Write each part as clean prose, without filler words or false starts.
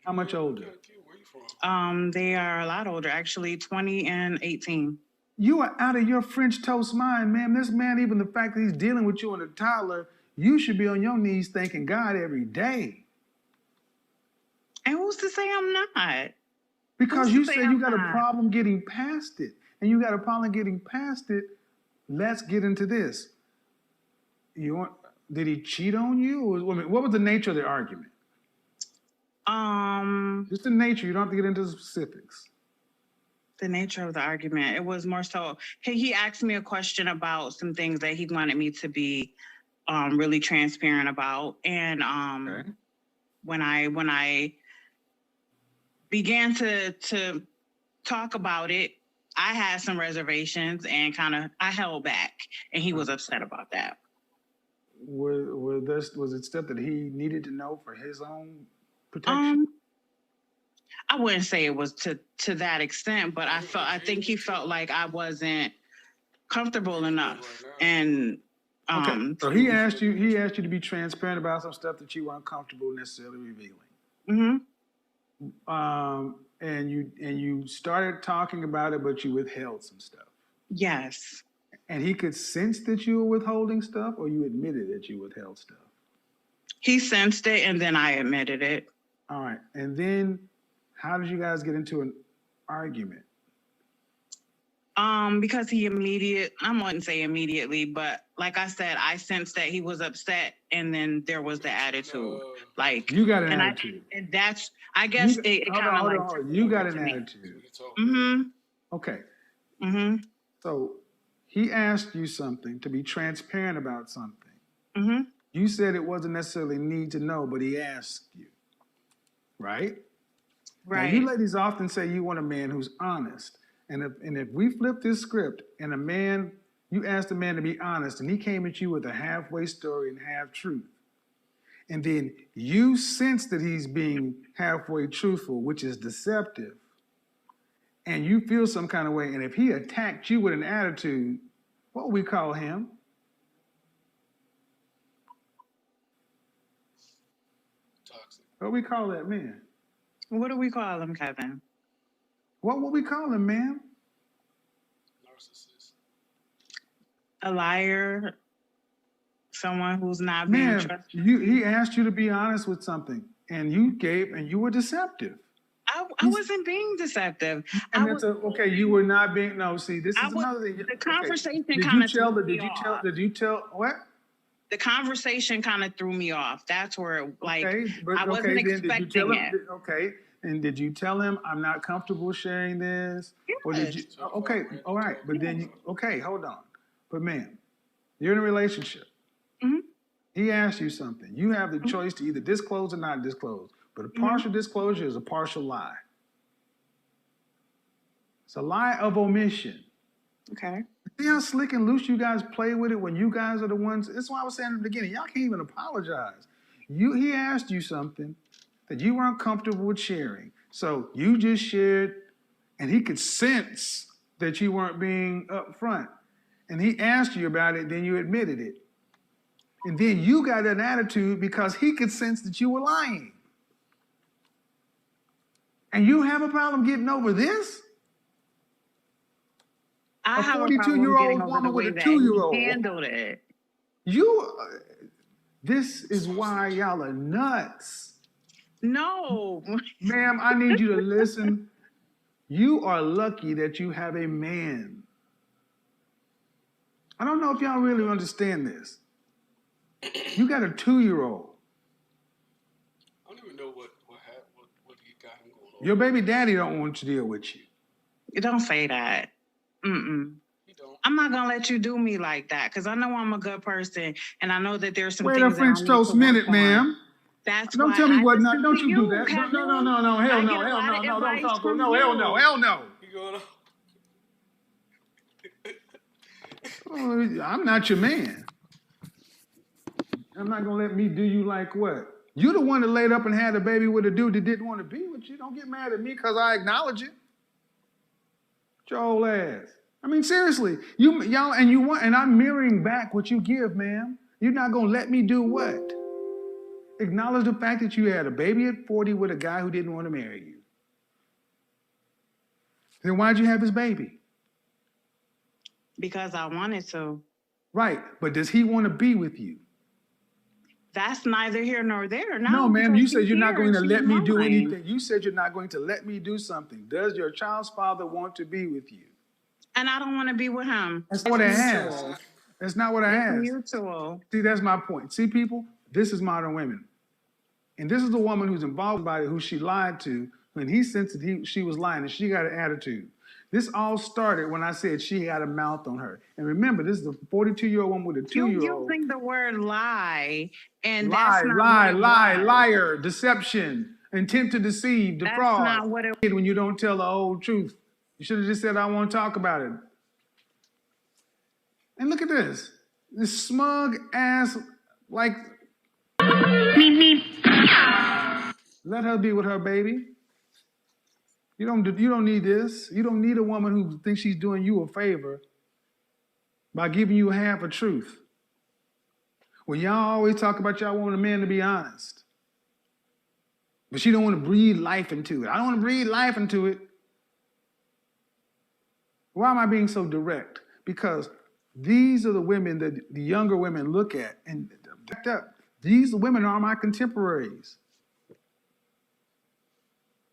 How much older? Where you from? They are a lot older, actually, 20 and 18. You are out of your French toast mind, man. This man, even the fact that he's dealing with you and a toddler, you should be on your knees thanking God every day. And who's to say I'm not? Because Who's you to say said you I'm got a not? problem getting past it. And you got a problem getting past it. Let's get into this. Did he cheat on you? Or, what was the nature of the argument? Just the nature. You don't have to get into the specifics. The nature of the argument. It was more so he asked me a question about some things that he wanted me to be really transparent about. And Okay. when I began to talk about it, I had some reservations and I held back, and he was upset about that. Was it stuff that he needed to know for his own protection? I wouldn't say it was to that extent, but I think he felt like I wasn't comfortable enough. And okay. So he asked you to be transparent about some stuff that you weren't comfortable necessarily revealing. And you started talking about it, but you withheld some stuff. Yes. And he could sense that you were withholding stuff, or you admitted that you withheld stuff? He sensed it, and then I admitted it. All right. And then how did you guys get into an argument? Because I wouldn't say immediately, but like I said, I sensed that he was upset, and then there was the attitude. Like you got an attitude. And that's, I guess, it kind of like you got an attitude. Okay. So he asked you something to be transparent about something. You said it wasn't necessarily need to know, but he asked you, right? Right. Now, you ladies often say you want a man who's honest. And if we flip this script and you asked a man to be honest and he came at you with a halfway story and half truth, and then you sense that he's being halfway truthful, which is deceptive, and you feel some kind of way, and if he attacked you with an attitude, what would we call him? Toxic. What do we call that man? What do we call him, Kevin? What would we call him, ma'am? Narcissist. A liar. Someone who's not being trusted. He asked you to be honest with something, and you were deceptive. I wasn't being deceptive. Okay, you were not being. No, see, this is another thing. The conversation kind of threw me off. Did you tell what? The conversation kind of threw me off. That's where, I wasn't expecting it. Okay. And did you tell him, I'm not comfortable sharing this? Yes. Or did you? Okay, all right. But then, hold on. But ma'am, you're in a relationship. He asked you something. You have the choice to either disclose or not disclose. But a partial disclosure is a partial lie. It's a lie of omission. Okay. See how slick and loose you guys play with it when you guys are the ones. That's why I was saying in the beginning, y'all can't even apologize. He asked you something that you weren't comfortable with sharing. So you just shared, and he could sense that you weren't being upfront. And he asked you about it, then you admitted it. And then you got an attitude because he could sense that you were lying. And you have a problem getting over this? I have a 42-year-old woman with a 2-year-old. Handled it. This is why y'all are nuts. No. Ma'am, I need you to listen. You are lucky that you have a man. I don't know if y'all really understand this. You got a 2-year-old. I don't even know what he got him going on. Your baby daddy don't want to deal with you. You don't say that. He don't. I'm not gonna let you do me like that because I know I'm a good person and I know that there's some things. Wait a French toast minute, ma'am. That's don't tell me what. Don't you do that? Kevin. No. Hell no. Hell no. Don't talk. No. Hell no. Hell no. You going on? I'm not your man. I'm not gonna let me do you like what? You the one that laid up and had a baby with a dude that didn't want to be with you. Don't get mad at me because I acknowledge it. Your old ass. I mean, seriously, and I'm mirroring back what you give, ma'am. You're not gonna let me do what? Acknowledge the fact that you had a baby at 40 with a guy who didn't want to marry you. Then why'd you have his baby? Because I wanted to. Right, but does he want to be with you? That's neither here nor there. No, ma'am, you said you're not going to let me do anything. anything. You said you're not going to let me do something. Does your child's father want to be with you? And I don't want to be with him. That's not what I mutual. asked. That's not what I It's asked. mutual. See, that's my point. See, people, this is modern women. And this is the woman who's involved by it, who she lied to, when he sensed that she was lying and she got an attitude. This all started when I said she had a mouth on her. And remember, this is a 42-year-old woman with a 2-year-old. You using the word lie, and Lie, that's not lie, what it lie, was. liar, deception, intent to deceive, defraud. That's not what it. When you don't tell the whole truth. You should have just said, I won't talk about it. And look at this. This smug ass, like, let her be with her baby. You don't need this. You don't need a woman who thinks she's doing you a favor by giving you half a truth. Well, y'all always talk about y'all want a man to be honest. But she don't want to breathe life into it. I don't want to breathe life into it. Why am I being so direct? Because these are the women that the younger women look at and these women are my contemporaries.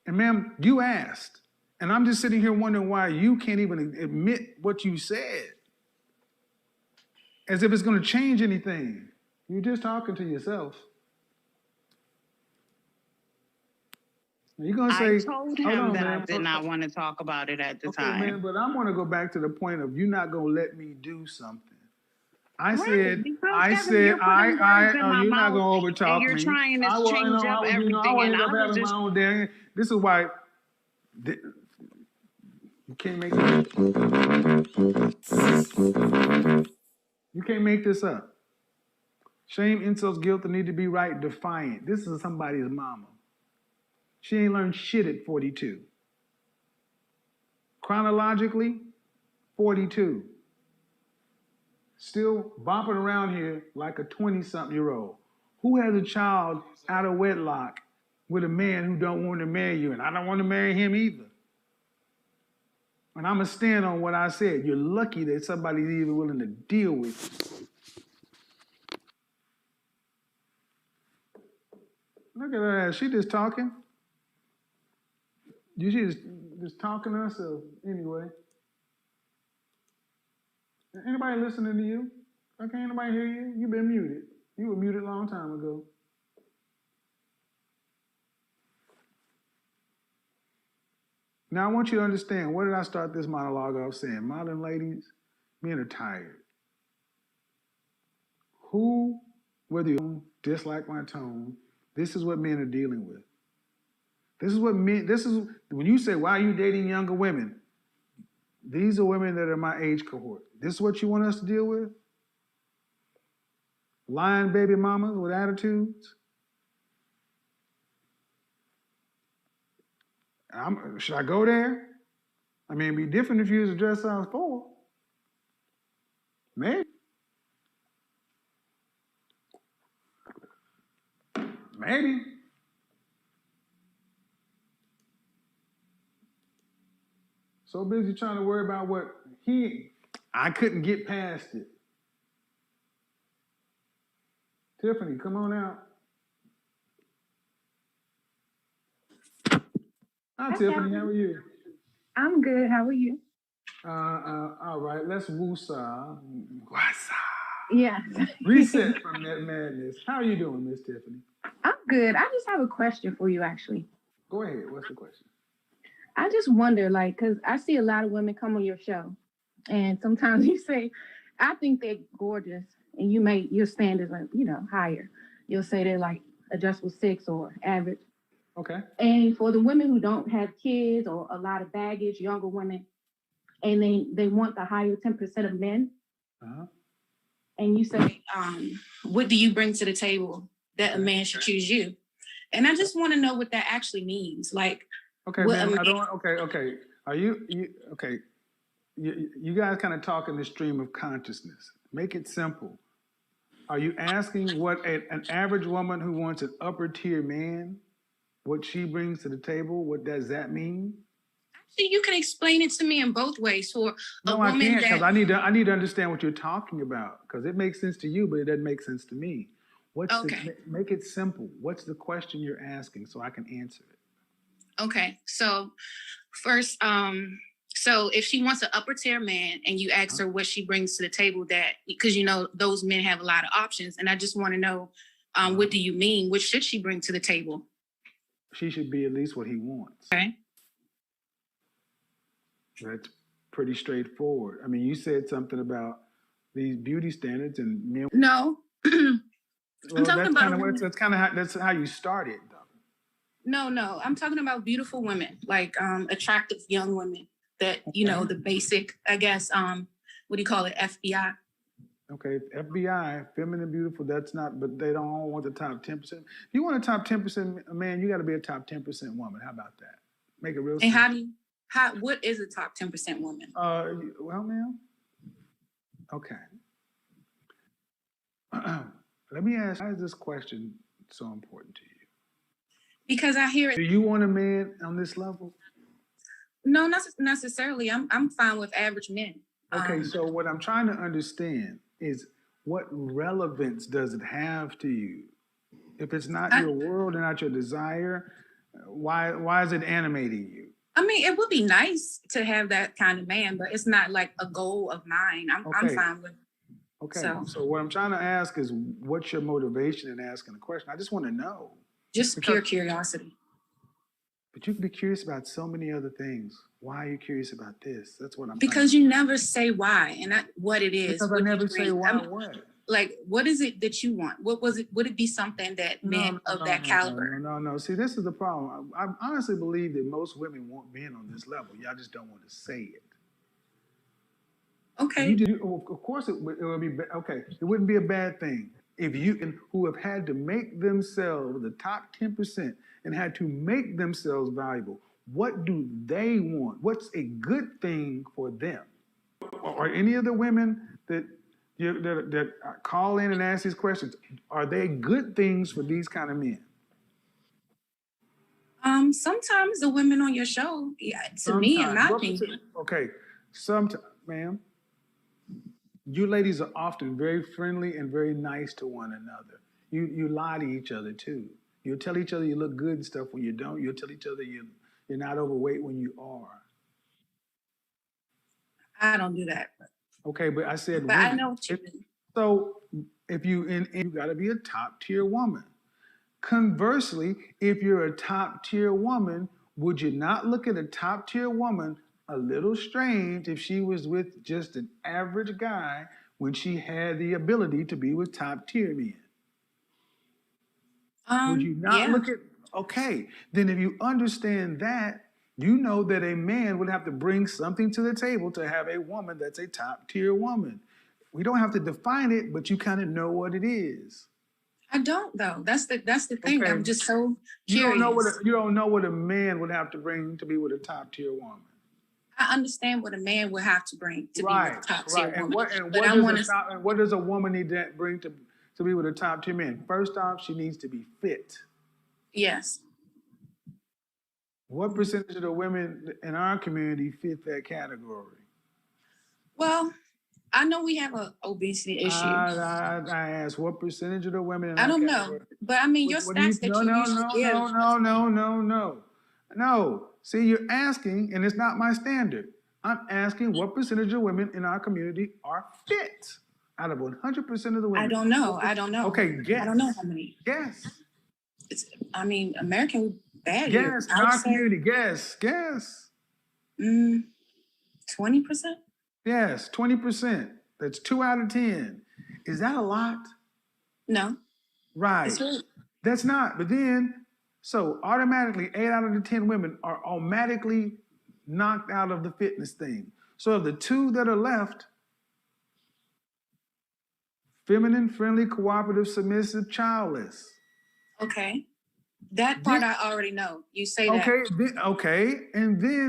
And ma'am, you asked. And I'm just sitting here wondering why you can't even admit what you said. As if it's going to change anything. You're just talking to yourself. You're going to say, I told him that I did not want to talk about it at the time. Man, but I'm going to go back to the point of you not going to let me do something. I Right, said, because you're putting words in my you're not mouth, going to overtalk and you're me. trying to I will- change I up will- everything, I will and end I up was having just. my own damn. This is why you can't make this. You can't make this up. Shame, insults, guilt, the need to be right, defiant. This is somebody's mama. She ain't learned shit at 42. Chronologically, 42. Still bopping around here like a 20-something-year-old. Who has a child out of wedlock with a man who don't want to marry you? And I don't want to marry him either. And I'm going to stand on what I said. You're lucky that somebody's even willing to deal with you. Look at her ass. She just talking. You just talking to us, so anyway. Anybody listening to you? Okay, anybody hear you? You've been muted. You were muted a long time ago. Now I want you to understand, where did I start this monologue off saying? Modern ladies, men are tired. Who, whether you dislike my tone, this is what men are dealing with. When you say, why are you dating younger women? These are women that are my age cohort. This is what you want us to deal with? Lying baby mamas with attitudes? Should I go there? I mean, it'd be different if you was a dress size 4. Maybe. Maybe. So busy trying to worry about what I couldn't get past it. Tiffany, come on out. Hi, Tiffany, how are you? I'm good. How are you? All right, let's woosah. Yeah. Reset from that madness. How are you doing, Miss Tiffany? I'm good. I just have a question for you, actually. Go ahead. What's the question? I just wonder, because I see a lot of women come on your show, and sometimes you say, I think they're gorgeous, and your standards are, higher. You'll say they're like adjustable 6 or average. Okay. And for the women who don't have kids or a lot of baggage, younger women, and they want the higher 10% of men, and you say, what do you bring to the table that a man should choose you? And I just want to know what that actually means. Okay, man, okay. Are you okay? You guys kind of talk in the stream of consciousness. Make it simple. Are you asking what an average woman who wants an upper tier man, what she brings to the table? What does that mean? Actually, you can explain it to me in both ways. For a No, I woman can't, because that I need to understand what you're talking about, because it makes sense to you, but it doesn't make sense to me. Okay. Make it simple. What's the question you're asking so I can answer it? Okay, so first, so if she wants an upper tier man and you ask her what she brings to the table, that because you know those men have a lot of options, and I just want to know, what do you mean? What should she bring to the table? She should be at least what he wants. Okay. That's pretty straightforward. I mean, you said something about these beauty standards and men. No. Well, talking that's about kind a of woman- that's how you started, though. No, I'm talking about beautiful women, like attractive young women that, you know, the basic, I guess, what do you call it? FBI. Okay, FBI, feminine, beautiful, that's not, but they don't all want the top 10%. If you want a top 10% man, you got to be a top 10% woman. How about that? Make it real simple. And what is a top 10% woman? Well, ma'am, okay. Let me ask, why is this question so important to you? Because I hear Do it. you want a man on this level? No, not necessarily. I'm fine with average men. Okay, so what I'm trying to understand is what relevance does it have to you? If it's not your world and not your desire, why is it animating you? I mean, it would be nice to have that kind of man, but it's not like a goal of mine. I'm Okay. fine with. Okay, So- so what I'm trying to ask is what's your motivation in asking the question? I just want to know. Just pure curiosity. But you can be curious about so many other things. Why are you curious about this? That's what I'm Because you never say why and what it is. Because I what never you say bring. why I mean, what. like, what is it that you want? What was it? Would it be something that men of that caliber? No. See, this is the problem. I honestly believe that most women want men on this level. Y'all just don't want to say it. Okay. Of course, it would be okay. It wouldn't be a bad thing if who have had to make themselves the top 10% and had to make themselves valuable. What do they want? What's a good thing for them? Or any of the women that call in and ask these questions, are they good things for these kind of men? Sometimes the women on your show, me, in my opinion. Okay, sometimes, ma'am, you ladies are often very friendly and very nice to one another. You lie to each other too. You'll tell each other you look good and stuff when you don't. You'll tell each other you're not overweight when you are. I don't do that. Okay, but I said, But I know what you mean. So if you got to be a top tier woman. Conversely, if you're a top tier woman, would you not look at a top tier woman a little strange if she was with just an average guy when she had the ability to be with top tier men? Would you not look at, okay, then if you understand that, you know that a man would have to bring something to the table to have a woman that's a top tier woman. We don't have to define it, but you kind of know what it is. I don't though. That's the thing. Okay. I'm just so You curious. you don't know what a man would have to bring to be with a top tier woman. I understand what a man would have to bring to be with a top tier woman. And what does a woman need to bring to be with a top tier man? First off, she needs to be fit. Yes. What percentage of the women in our community fit that category? Well, I know we have an obesity issue. I asked what percentage of the women in I our don't category? know, but I mean your stats that you usually give. No. See, you're asking, and it's not my standard. I'm asking what percentage of women in our community are fit out of 100% of the women. I don't know. Okay, guess. I don't know how many. Guess. American bad. Guess. In our community, guess. 20%? Yes, 20%. That's 2 out of 10. Is that a lot? No. Right. That's right. That's not. But then, so automatically 8 out of the 10 women are automatically knocked out of the fitness thing. So of the 2 that are left, feminine, friendly, cooperative, submissive, childless. Okay. That part I already know. You say that. Okay, and then